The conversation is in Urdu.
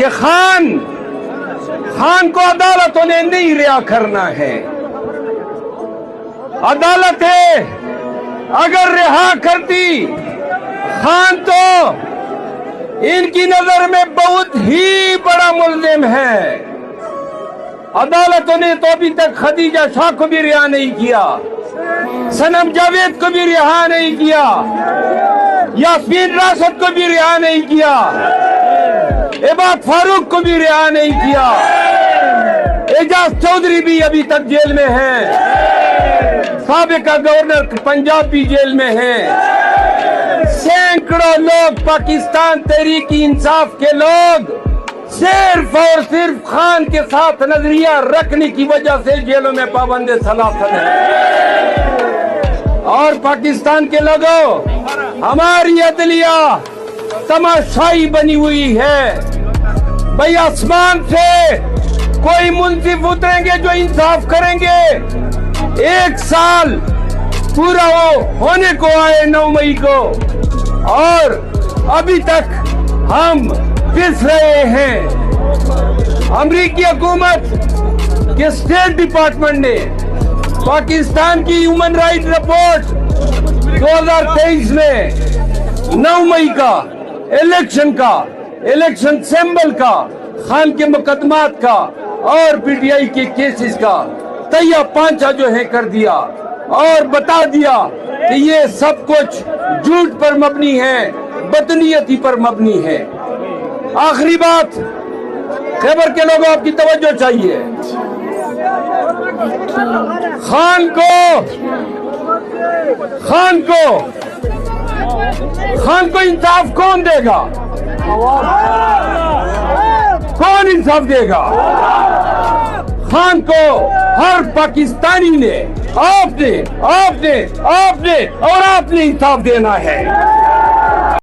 کہ خان کو عدالتوں نے نہیں رہا کرنا ہے. عدالتیں اگر رہا کرتی خان تو ان کی نظر میں بہت ہی بڑا ملزم ہے. عدالتوں نے تو ابھی تک خدیجہ شاہ کو بھی رہا نہیں کیا, صنم جاوید کو بھی رہا نہیں کیا, یاسمین راشد کو بھی رہا نہیں کیا, عباد فاروق کو بھی رہا نہیں کیا, اعجاز چودھری بھی ابھی تک جیل میں ہیں, سابقہ گورنر پنجاب بھی جیل میں ہیں. سینکڑوں لوگ پاکستان تحریک انصاف کے لوگ صرف اور صرف خان کے ساتھ نظریہ رکھنے کی وجہ سے جیلوں میں پابند سلاخت ہیں. اور پاکستان کے لوگوں, ہماری عدلیہ تماشائی بنی ہوئی ہے. بھئی آسمان سے کوئی منصف اتریں گے جو انصاف کریں گے. 1 سال پورا ہونے کو آئے 9 مئی کو, اور ابھی تک ہم پس رہے ہیں. امریکی حکومت کے اسٹیٹ ڈپارٹمنٹ نے پاکستان کی ہیومن رائٹ رپورٹ 2023 میں 9 مئی کا الیکشن سمبل کا, خان کے مقدمات کا اور پی ٹی آئی کے کیسز کا تہیہ پانچہ جو ہے کر دیا, اور بتا دیا کہ یہ سب کچھ جھوٹ پر مبنی ہے, بدنیتی پر مبنی ہے. آخری بات, خیبر کے لوگوں آپ کی توجہ چاہیے. خان کو انصاف کون دے گا؟ کون انصاف دے گا؟ خان کو ہر پاکستانی نے آپ نے انصاف دینا ہے.